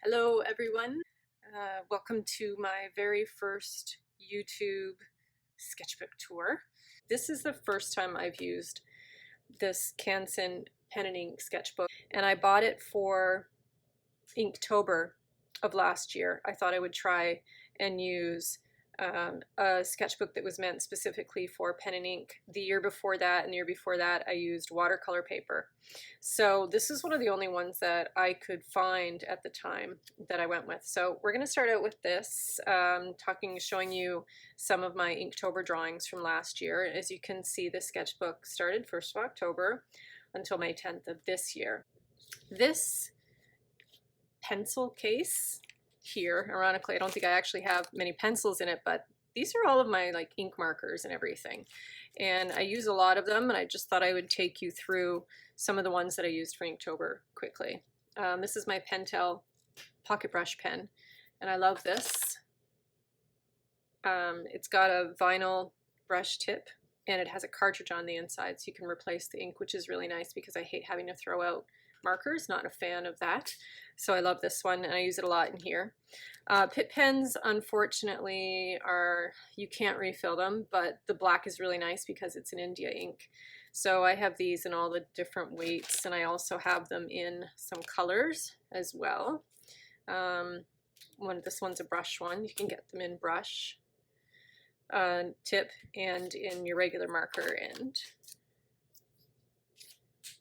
Hello everyone, welcome to my very first YouTube sketchbook tour. This is the first time I've used this Canson pen and ink sketchbook, and I bought it for Inktober of last year. I thought I would try and use a sketchbook that was meant specifically for pen and ink. The year before that and the year before that I used watercolor paper. So this is one of the only ones that I could find at the time that I went with. So we're going to start out with this, showing you some of my Inktober drawings from last year. As you can see, the sketchbook started 1st of October until May 10th of this year. This pencil case here, ironically, I don't think I actually have many pencils in it, but these are all of my like ink markers and everything, and I use a lot of them, and I just thought I would take you through some of the ones that I used for Inktober quickly. This is my Pentel pocket brush pen, and I love this. It's got a vinyl brush tip, and it has a cartridge on the inside, so you can replace the ink, which is really nice because I hate having to throw out markers. Not a fan of that. So I love this one, and I use it a lot in here. Pitt pens, unfortunately, you can't refill them, but the black is really nice because it's an India ink. So I have these in all the different weights, and I also have them in some colors as well. This one's a brush one. You can get them in brush tip and in your regular marker end.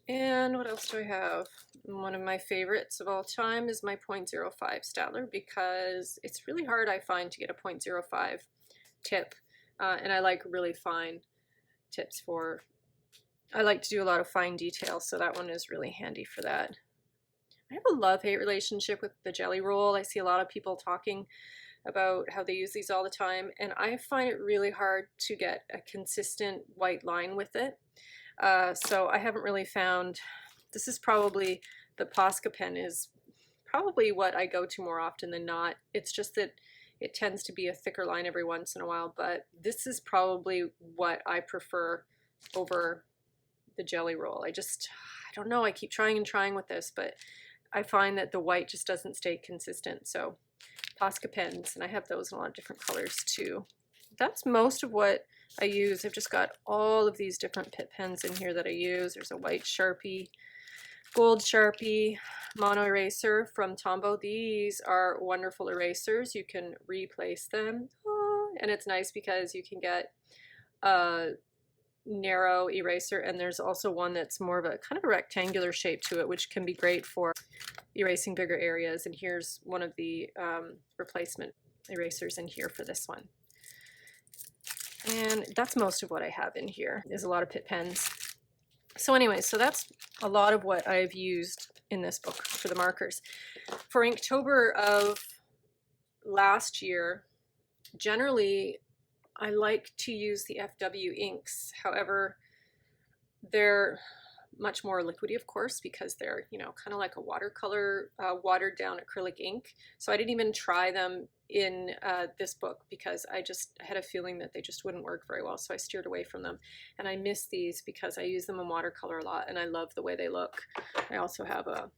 And what else do I have? One of my favorites of all time is my .05 Statler, because it's really hard, I find, to get a .05 tip, and I like really fine tips I like to do a lot of fine detail, so that one is really handy for that. I have a love-hate relationship with the jelly roll. I see a lot of people talking about how they use these all the time, and I find it really hard to get a consistent white line with it. So I haven't really found, this is probably, the Posca pen is probably what I go to more often than not. It's just that it tends to be a thicker line every once in a while, but this is probably what I prefer over the jelly roll. I don't know, I keep trying and trying with this, but I find that the white just doesn't stay consistent. So Posca pens, and I have those in a lot of different colors too. That's most of what I use. I've just got all of these different Pitt pens in here that I use. There's a white Sharpie, gold Sharpie, mono eraser from Tombow. These are wonderful erasers. You can replace them, and it's nice because you can get a narrow eraser, and there's also one that's more of a kind of a rectangular shape to it, which can be great for erasing bigger areas. And here's one of the replacement erasers in here for this one. And that's most of what I have in here, is a lot of Pitt pens. So anyway, so that's a lot of what I've used in this book for the markers. For Inktober of last year, generally I like to use the FW inks. However, they're much more liquidy, of course, because they're, you know, kind of like a watercolor, watered down acrylic ink. So I didn't even try them in this book because I had a feeling that they just wouldn't work very well, so I steered away from them. And I miss these because I use them in watercolor a lot, and I love the way they look. I also have a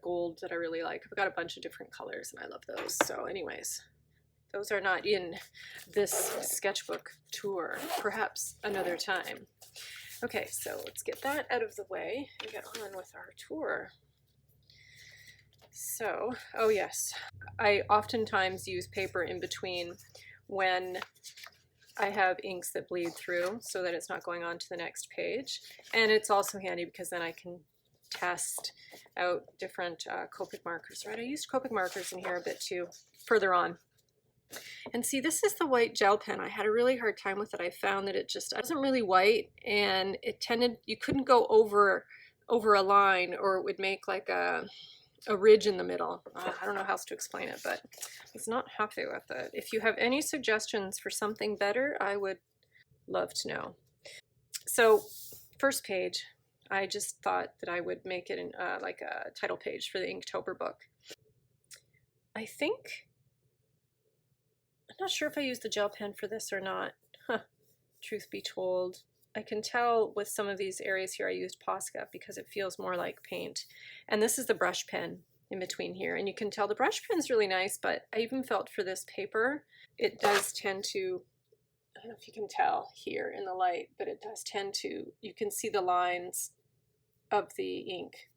gold that I really like. I've got a bunch of different colors, and I love those. So anyways, those are not in this sketchbook tour, perhaps another time. Okay, so let's get that out of the way and get on with our tour. So, oh yes, I oftentimes use paper in between when I have inks that bleed through so that it's not going on to the next page. And it's also handy because then I can test out different Copic markers, right? I used Copic markers in here a bit too, further on. And see, this is the white gel pen. I had a really hard time with it. I found that it just wasn't really white, and you couldn't go over a line, or it would make like a ridge in the middle. I don't know how else to explain it, but I was not happy with it. If you have any suggestions for something better, I would love to know. So first page, I just thought that I would make it in, like a title page for the Inktober book. I'm not sure if I used the gel pen for this or not. Truth be told. I can tell with some of these areas here I used Posca because it feels more like paint. And this is the brush pen in between here. And you can tell the brush pen's really nice, but I even felt for this paper, it does tend to, I don't know if you can tell here in the light, but it does tend to, you can see the lines of the ink.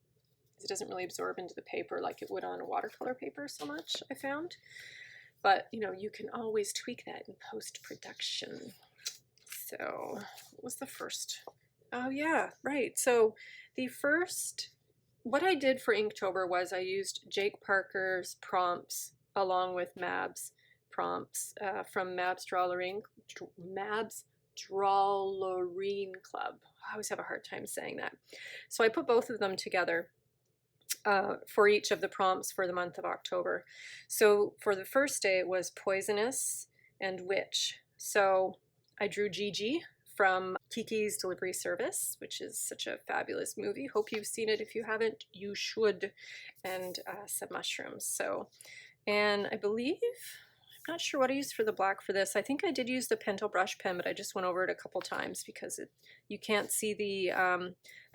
It doesn't really absorb into the paper like it would on a watercolor paper so much, I found. But, you know, you can always tweak that in post-production. So, what was the first? Oh, yeah, right. So, the first, what I did for Inktober was I used Jake Parker's prompts along with Mab's prompts from Mab's Drawlerine Club. I always have a hard time saying that. So, I put both of them together for each of the prompts for the month of October. So for the first day it was Poisonous and Witch. So I drew Gigi from Kiki's Delivery Service, which is such a fabulous movie. Hope you've seen it. If you haven't, you should. And some mushrooms. So, and I believe, I'm not sure what I used for the black for this. I think I did use the Pentel brush pen, but I just went over it a couple times because you can't see the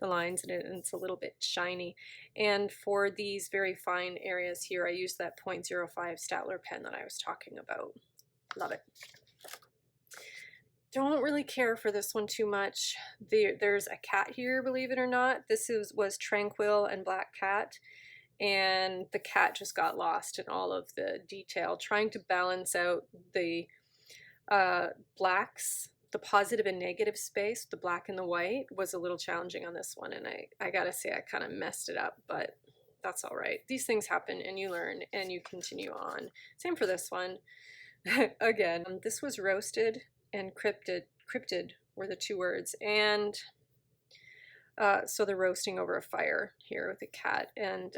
lines in it, and it's a little bit shiny. And for these very fine areas here, I used that .05 Staedtler pen that I was talking about. Love it. Don't really care for this one too much. There's a cat here, believe it or not. This was Tranquil and Black Cat, and the cat just got lost in all of the detail. Trying to balance out the blacks, the positive and negative space, the black and the white, was a little challenging on this one, and I gotta say I kind of messed it up, but that's all right. These things happen and you learn and you continue on. Same for this one. Again, this was Roasted and Cryptid were the two words, and so they're roasting over a fire here with a cat, and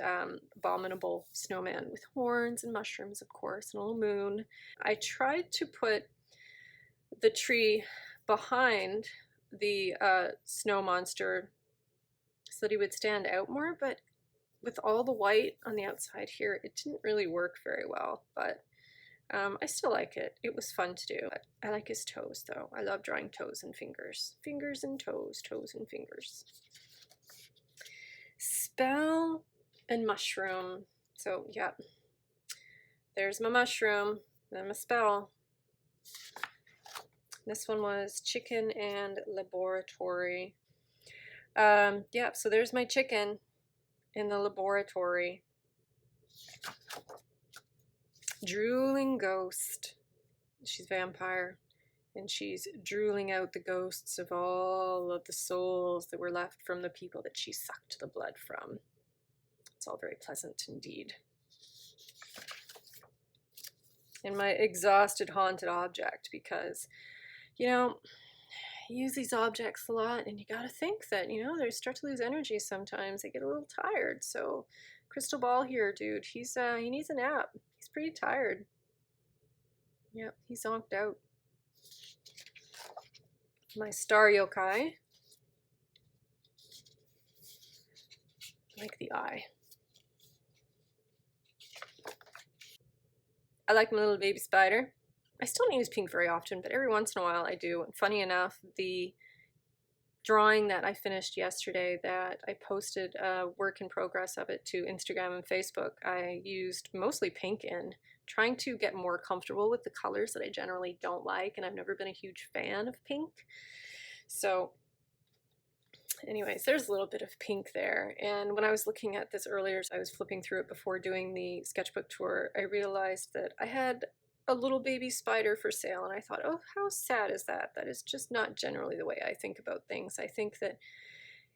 Abominable Snowman with horns and mushrooms, of course, and a little moon. I tried to put the tree behind the snow monster so that he would stand out more, but with all the white on the outside here, it didn't really work very well, but I still like it. It was fun to do. I like his toes, though. I love drawing toes and fingers. Fingers and toes, toes and fingers. Spell and mushroom. So, yeah. There's my mushroom, then my spell. This one was Chicken and Laboratory. Yeah, so there's my chicken in the laboratory. Drooling Ghost. She's vampire, and she's drooling out the ghosts of all of the souls that were left from the people that she sucked the blood from. It's all very pleasant indeed. And my exhausted haunted object, because, you know, you use these objects a lot and you gotta think that, you know, they start to lose energy sometimes. They get a little tired. So Crystal Ball here, dude, he needs a nap. He's pretty tired. Yep, he's zonked out. My star yokai. I like the eye. I like my little baby spider. I still don't use pink very often, but every once in a while I do. And funny enough, the drawing that I finished yesterday that I posted a work in progress of it to Instagram and Facebook, I used mostly pink in, trying to get more comfortable with the colors that I generally don't like, and I've never been a huge fan of pink. So anyways, there's a little bit of pink there. And when I was looking at this earlier, I was flipping through it before doing the sketchbook tour, I realized that I had a little baby spider for sale, and I thought, oh, how sad is that? That is just not generally the way I think about things. I think that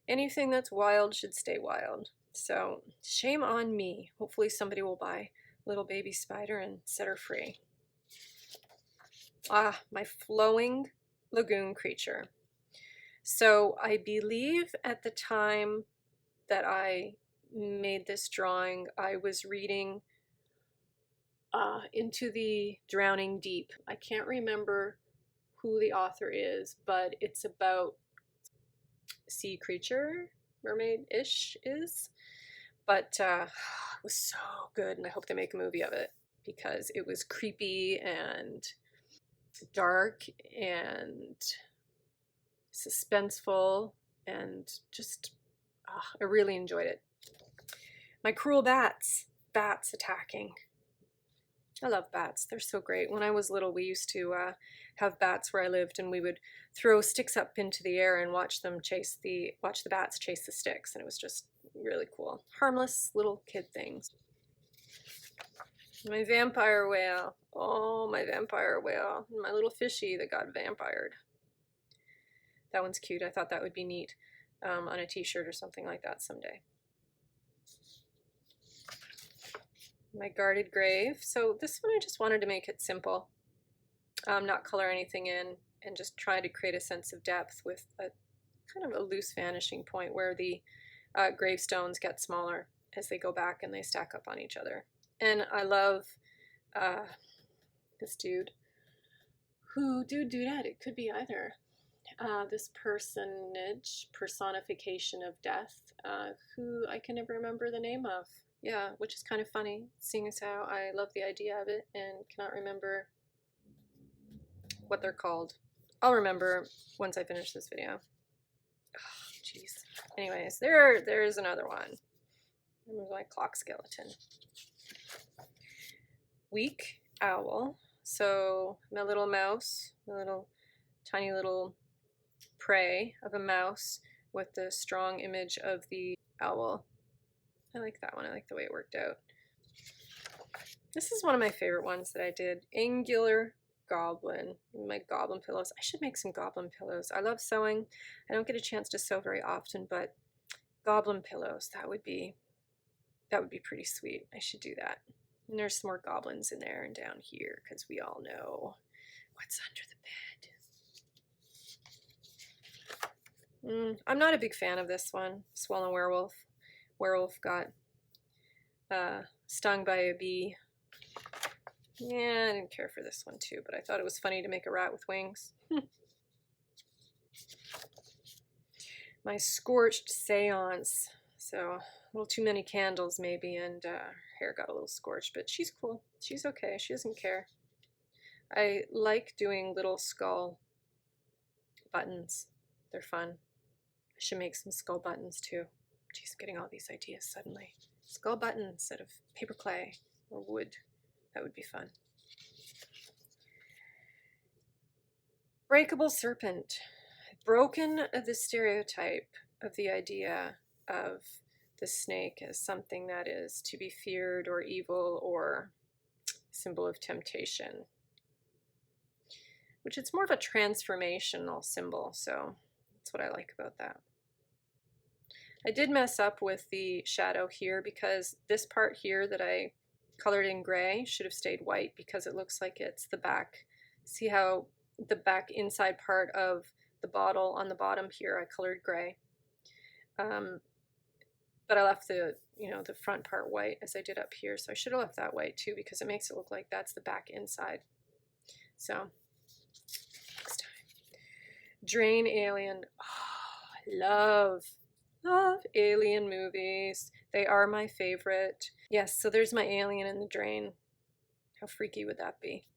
anything that's wild should stay wild. So shame on me. Hopefully somebody will buy little baby spider and set her free. Ah, my flowing lagoon creature. So I believe at the time that I made this drawing, I was reading Into the Drowning Deep. I can't remember who the author is, but it's about sea creature, mermaid-ish is. But it was so good, and I hope they make a movie of it because it was creepy and dark and suspenseful, and just I really enjoyed it. My Cruel Bats. bats attacking. I love bats. They're so great. When I was little, we used to have bats where I lived, and we would throw sticks up into the air and watch the bats chase the sticks, and it was just really cool. Harmless little kid things. My vampire whale. Oh, my vampire whale. My little fishy that got vampired. That one's cute. I thought that would be neat on a t-shirt or something like that someday. My guarded grave. So this one I just wanted to make it simple, not color anything in, and just try to create a sense of depth with a kind of a loose vanishing point where the gravestones get smaller as they go back and they stack up on each other. And I love this dude. Dudette, it could be either. This personification of death, who I can never remember the name of. Yeah, which is kind of funny, seeing as how I love the idea of it and cannot remember what they're called. I'll remember once I finish this video. Oh, jeez. Anyways, there's another one. There's my clock skeleton. Weak owl. So my little mouse, my little tiny little prey of a mouse with the strong image of the owl. I like that one. I like the way it worked out. This is one of my favorite ones that I did. Angular goblin. My goblin pillows. I should make some goblin pillows. I love sewing. I don't get a chance to sew very often, but goblin pillows, that would be pretty sweet. I should do that. And there's some more goblins in there and down here because we all know what's under the bed. I'm not a big fan of this one. Swollen werewolf. Werewolf got stung by a bee. Yeah, I didn't care for this one too, but I thought it was funny to make a rat with wings. My scorched seance. So a little too many candles maybe, and hair got a little scorched, but she's cool. She's okay. She doesn't care. I like doing little skull buttons. They're fun. I should make some skull buttons too. Jeez, I'm getting all these ideas suddenly. Skull buttons instead of paper clay or wood. That would be fun. Breakable serpent. Broken the stereotype of the idea of the snake as something that is to be feared or evil or symbol of temptation. Which it's more of a transformational symbol, so that's what I like about that. I did mess up with the shadow here because this part here that I colored in gray should have stayed white because it looks like it's the back. See how the back inside part of the bottle on the bottom here I colored gray. But I left the front part white as I did up here, so I should have left that white too because it makes it look like that's the back inside. So next time. Drain alien. Oh, love alien movies. They are my favorite. Yes, so there's my alien in the drain. How freaky would that be?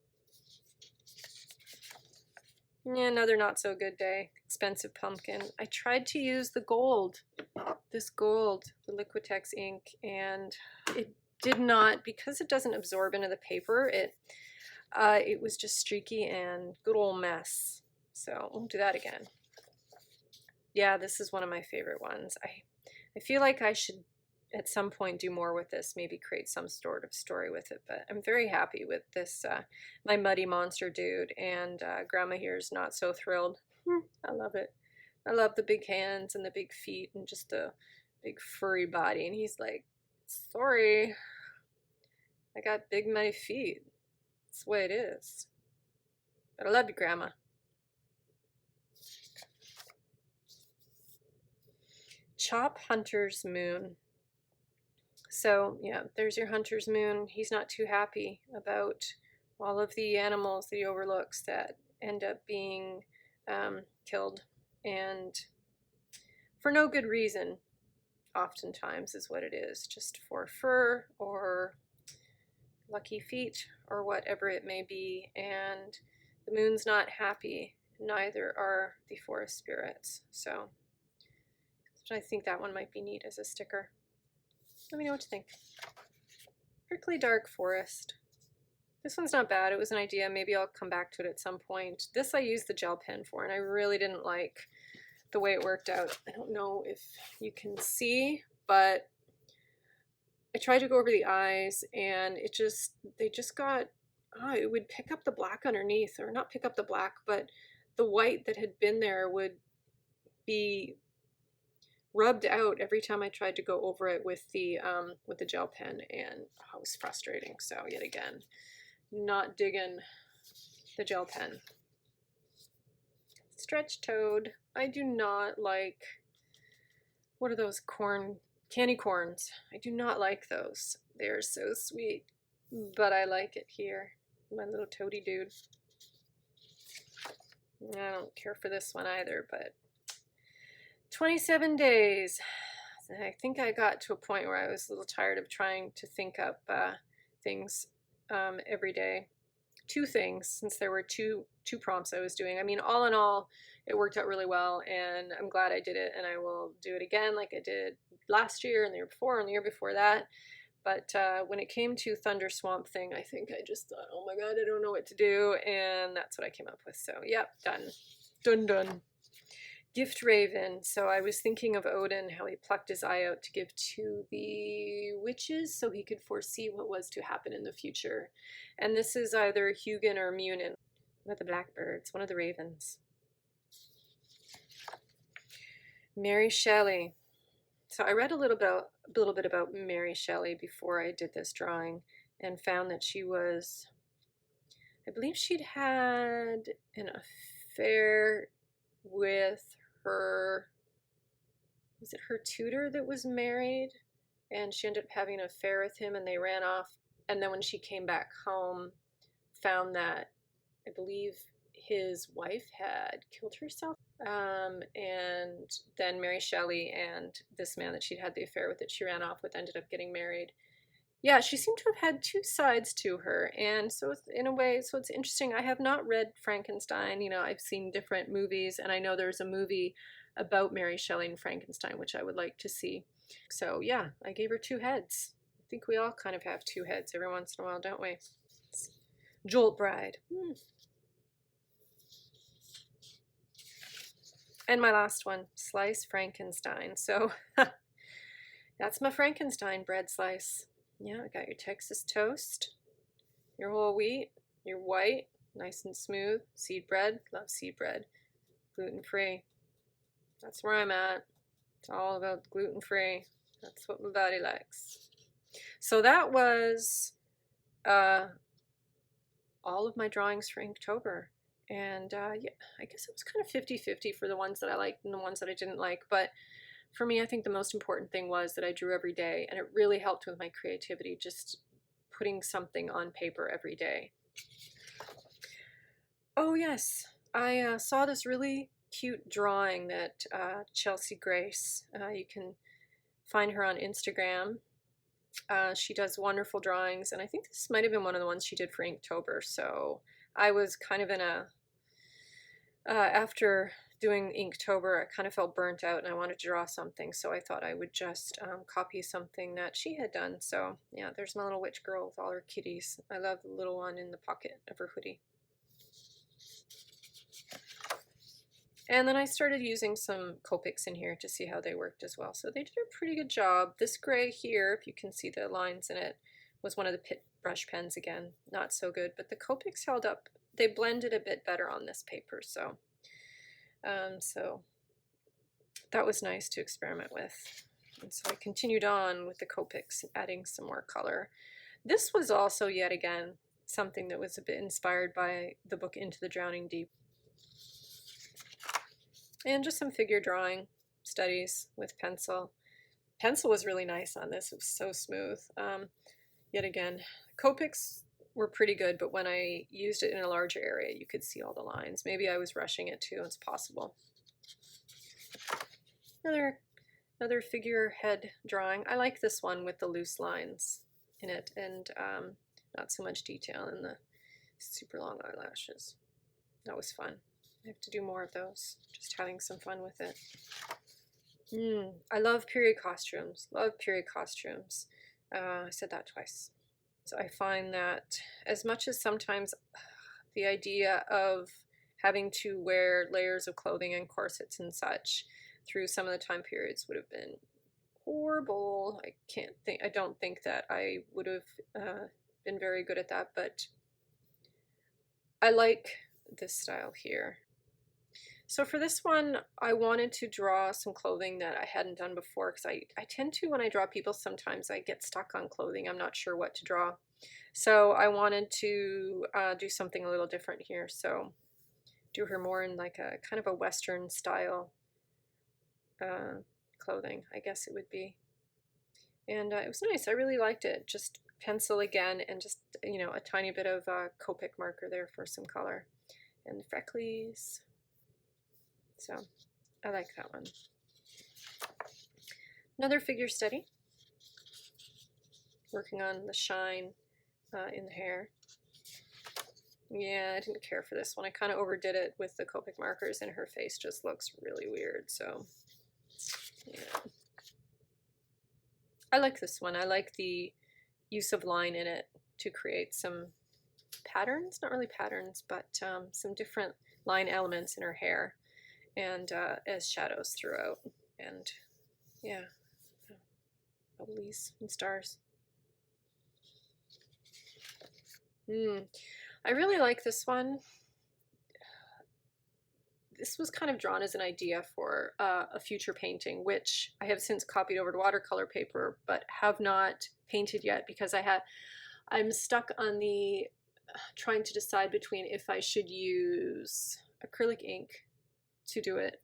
Yeah, another not so good day. Expensive pumpkin. I tried to use the gold, this gold, the Liquitex ink, and it did not, because it doesn't absorb into the paper, it was just streaky and good old mess. So we'll do that again. Yeah, this is one of my favorite ones. I feel like I should at some point do more with this, maybe create some sort of story with it, but I'm very happy with this, my muddy monster dude, and Grandma here is not so thrilled. I love it. I love the big hands and the big feet and just the big furry body, and he's like, sorry, I got big muddy feet. That's the way it is. But I love you, Grandma. Chop Hunter's Moon. So yeah, there's your hunter's moon. He's not too happy about all of the animals that he overlooks that end up being killed, and for no good reason, oftentimes is what it is, just for fur or lucky feet or whatever it may be, and the moon's not happy, neither are the forest spirits. So I think that one might be neat as a sticker. Let me know what you think. Prickly Dark Forest. This one's not bad. It was an idea. Maybe I'll come back to it at some point. This I used the gel pen for, and I really didn't like the way it worked out. I don't know if you can see, but I tried to go over the eyes, and they just got, it would pick up the black underneath, or not pick up the black, but the white that had been there would be rubbed out every time I tried to go over it with the gel pen, and it was frustrating. So yet again, not digging the gel pen. Stretch Toad. I do not like, what are those candy corns? I do not like those. They're so sweet, but I like it here. My little toady dude. I don't care for this one either, but 27 days. I think I got to a point where I was a little tired of trying to think up things every day. 2 things, since there were two prompts I was doing. I mean, all in all, it worked out really well, and I'm glad I did it, and I will do it again like I did last year and the year before and the year before that. But when it came to Thunder Swamp Thing, I think I just thought, oh my god, I don't know what to do, and that's what I came up with. So yep, done. Done. Gift Raven. So I was thinking of Odin, how he plucked his eye out to give to the witches so he could foresee what was to happen in the future. And this is either Hugin or Munin. One of the blackbirds, one of the ravens. Mary Shelley. So I read a little bit about Mary Shelley before I did this drawing, and found that she was, I believe she'd had an affair with was it her tutor that was married, and she ended up having an affair with him, and they ran off. And then when she came back home, found that, I believe, his wife had killed herself. And then Mary Shelley and this man that she'd had the affair with, that she ran off with, ended up getting married. Yeah, she seemed to have had 2 sides to her, and so in a way, so it's interesting. I have not read Frankenstein. You know, I've seen different movies, and I know there's a movie about Mary Shelley and Frankenstein, which I would like to see. So yeah, I gave her 2 heads. I think we all kind of have 2 heads every once in a while, don't we? Jolt Bride. And my last one, Slice Frankenstein. So that's my Frankenstein bread slice. Yeah, I got your Texas toast, your whole wheat, your white, nice and smooth, seed bread, love seed bread, gluten-free. That's where I'm at. It's all about gluten-free. That's what my body likes. So that was all of my drawings for Inktober. And yeah, I guess it was kind of 50-50 for the ones that I liked and the ones that I didn't like. But for me, I think the most important thing was that I drew every day, and it really helped with my creativity, just putting something on paper every day. Oh yes, I saw this really cute drawing that Chelsea Grace, you can find her on Instagram. She does wonderful drawings, and I think this might have been one of the ones she did for Inktober. So I was kind of in a, after doing Inktober, I kind of felt burnt out and I wanted to draw something, so I thought I would just copy something that she had done. So yeah, there's my little witch girl with all her kitties. I love the little one in the pocket of her hoodie. And then I started using some Copics in here to see how they worked as well. So they did a pretty good job. This gray here, if you can see the lines in it, was one of the Pitt brush pens again. Not so good, but the Copics held up. They blended a bit better on this paper, so that was nice to experiment with. And so I continued on with the Copics, adding some more color. This was also, yet again, something that was a bit inspired by the book Into the Drowning Deep. And just some figure drawing studies with pencil. Pencil was really nice on this. It was so smooth. Yet again, Copics were pretty good, but when I used it in a larger area, you could see all the lines. Maybe I was rushing it too, it's possible. Another figure head drawing. I like this one with the loose lines in it, and not so much detail in the super long eyelashes. That was fun. I have to do more of those. Just having some fun with it. I love period costumes. Love period costumes. I said that twice. So I find that as much as sometimes the idea of having to wear layers of clothing and corsets and such through some of the time periods would have been horrible. I don't think that I would have been very good at that, but I like this style here. So for this one, I wanted to draw some clothing that I hadn't done before, because I tend to, when I draw people, sometimes I get stuck on clothing. I'm not sure what to draw. So I wanted to do something a little different here. So do her more in like a kind of a Western style clothing, I guess it would be. And it was nice. I really liked it. Just pencil again, and just, you know, a tiny bit of Copic marker there for some color, and freckles. So I like that one. Another figure study. Working on the shine in the hair. Yeah, I didn't care for this one. I kind of overdid it with the Copic markers, and her face just looks really weird. So yeah. I like this one. I like the use of line in it to create some patterns. Not really patterns, but some different line elements in her hair, and as shadows throughout, and yeah, bubblies and stars. I really like this one. This was kind of drawn as an idea for a future painting, which I have since copied over to watercolor paper, but have not painted yet, because I'm stuck on the trying to decide between if I should use acrylic ink to do it,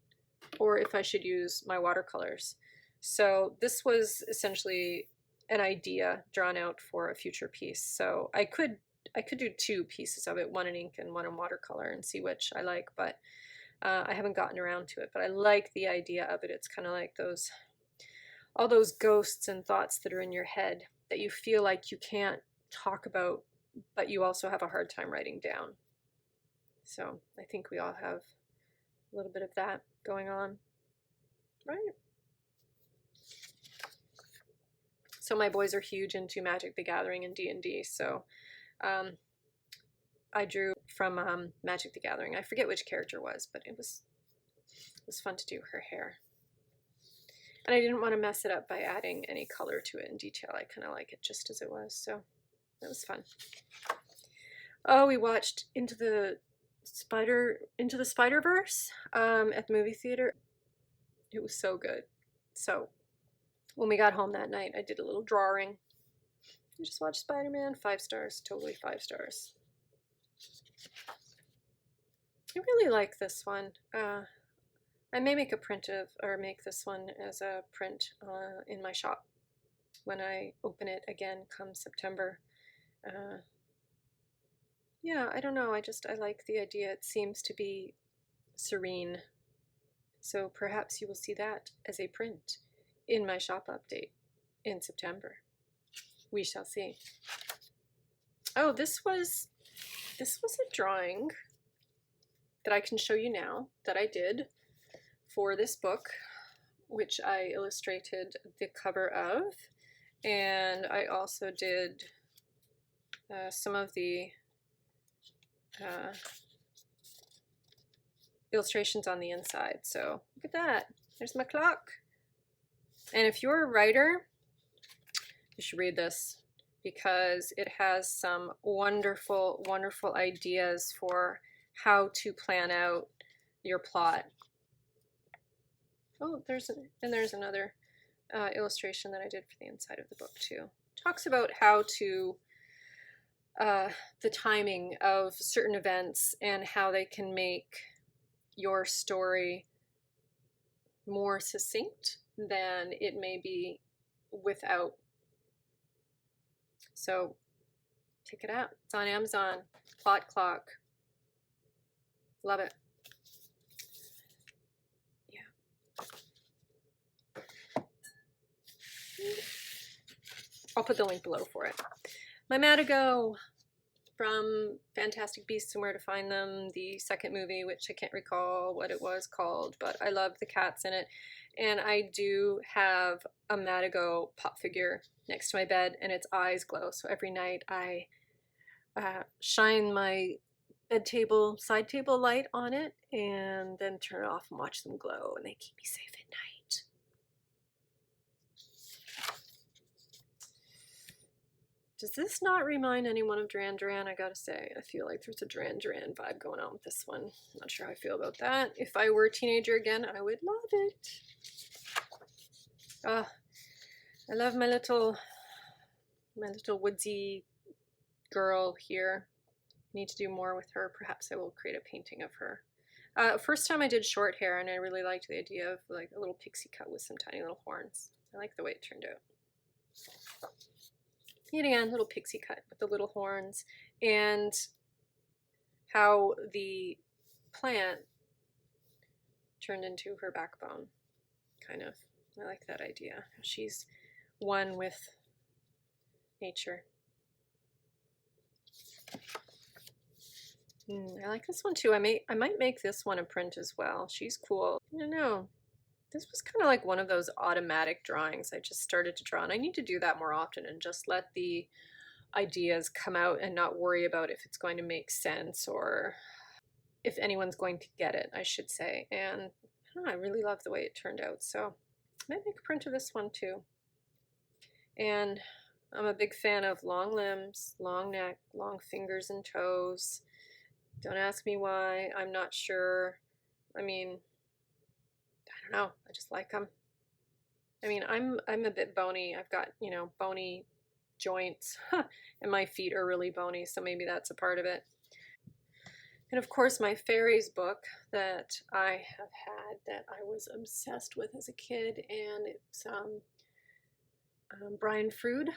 or if I should use my watercolors. So this was essentially an idea drawn out for a future piece. So I could do two pieces of it, one in ink and one in watercolor, and see which I like, but I haven't gotten around to it. But I like the idea of it. It's kind of like all those ghosts and thoughts that are in your head that you feel like you can't talk about, but you also have a hard time writing down. So I think we all have a little bit of that going on, right? So my boys are huge into Magic the Gathering and D&D, so I drew from Magic the Gathering. I forget which character it was, but it was fun to do her hair. And I didn't want to mess it up by adding any color to it in detail. I kind of like it just as it was, so that was fun. Oh, we watched Into the Spider-Verse at the movie theater. It was so good. So when we got home that night, I did a little drawing. I just watched Spider-Man. 5 stars, totally 5 stars. I really like this one. I may make a print of, or make this one as a print in my shop when I open it again come September. Yeah, I don't know. I like the idea. It seems to be serene. So perhaps you will see that as a print in my shop update in September. We shall see. Oh, this was a drawing that I can show you now that I did for this book, which I illustrated the cover of, and I also did some of the illustrations on the inside. So look at that. There's my clock. And if you're a writer, you should read this, because it has some wonderful, wonderful ideas for how to plan out your plot. Oh, there's another illustration that I did for the inside of the book too. Talks about how to the timing of certain events and how they can make your story more succinct than it may be without. So check it out. It's on Amazon. Plot Clock. Love it. Yeah. I'll put the link below for it. My Matago. from Fantastic Beasts and Where to Find Them, the second movie, which I can't recall what it was called, but I love the cats in it. And I do have a Madigo pop figure next to my bed, and its eyes glow. So every night I shine my bed table, side table light on it, and then turn it off and watch them glow, and they keep me safe at night. Does this not remind anyone of Duran Duran? I gotta say, I feel like there's a Duran Duran vibe going on with this one. Not sure how I feel about that. If I were a teenager again, I would love it. Ah, I love my little woodsy girl here. I need to do more with her. Perhaps I will create a painting of her. First time I did short hair, and I really liked the idea of like a little pixie cut with some tiny little horns. I like the way it turned out. Yet again, little pixie cut with the little horns, and how the plant turned into her backbone, kind of. I like that idea. She's one with nature. I like this one too. I might make this one a print as well. She's cool. I don't know. This was kind of like one of those automatic drawings I just started to draw, and I need to do that more often and just let the ideas come out and not worry about if it's going to make sense or if anyone's going to get it, I should say. And I don't know, I really love the way it turned out, so I might make a print of this one too. And I'm a big fan of long limbs, long neck, long fingers and toes. Don't ask me why, I'm not sure. I mean, I don't know, I just like them. I mean, I'm a bit bony. I've got, you know, bony joints and my feet are really bony, so maybe that's a part of it. And of course my fairies book that I have had, that I was obsessed with as a kid, and it's Brian Froud,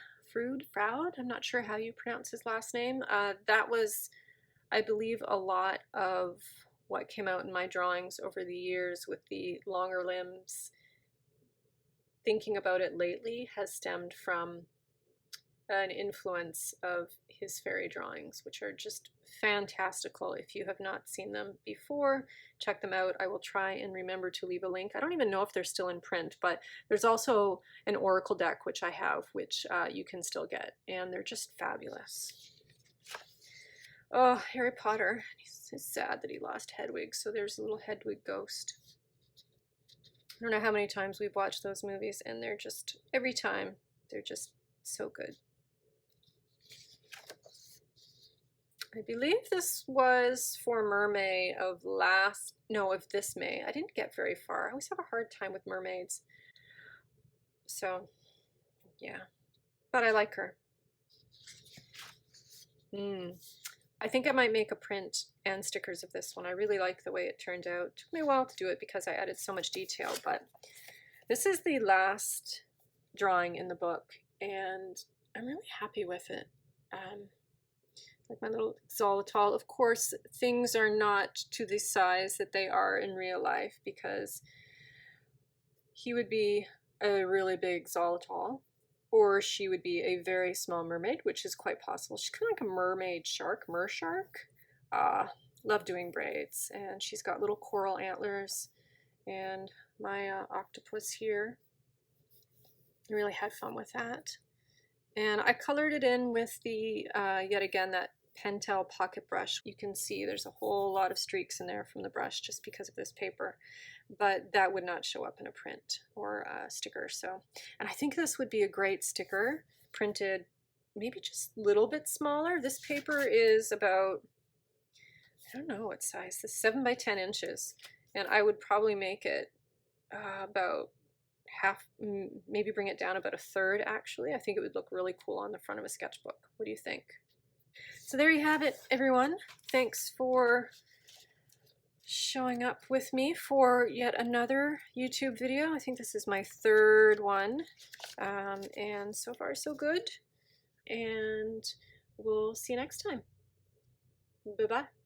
I'm not sure how you pronounce his last name. That was, I believe, a lot of what came out in my drawings over the years with the longer limbs. Thinking about it lately has stemmed from an influence of his fairy drawings, which are just fantastical. If you have not seen them before, check them out. I will try and remember to leave a link. I don't even know if they're still in print, but there's also an oracle deck, which I have, which you can still get, and they're just fabulous. Oh, Harry Potter. It's sad that he lost Hedwig, so there's a little Hedwig ghost. I don't know how many times we've watched those movies, and they're just, every time, they're just so good. I believe this was for Mermaid of this May. I didn't get very far. I always have a hard time with mermaids. So, yeah. But I like her. I think I might make a print and stickers of this one. I really like the way it turned out. It took me a while to do it because I added so much detail, but this is the last drawing in the book, and I'm really happy with it. Like my little xolotl. Of course, things are not to the size that they are in real life, because he would be a really big xolotl, or she would be a very small mermaid, which is quite possible. She's kind of like a mermaid shark, mer shark. Love doing braids, and she's got little coral antlers, and my octopus here. I really had fun with that. And I colored it in with the, yet again, that Pentel pocket brush. You can see there's a whole lot of streaks in there from the brush just because of this paper, but that would not show up in a print or a sticker. So, and I think this would be a great sticker, printed maybe just a little bit smaller. This paper is about, I don't know what size, this is 7 by 10 inches, and I would probably make it about half, maybe bring it down about a third actually. I think it would look really cool on the front of a sketchbook. What do you think? So there you have it, everyone. Thanks for showing up with me for yet another YouTube video. I think this is my third one, and so far so good, and we'll see you next time. Bye-bye.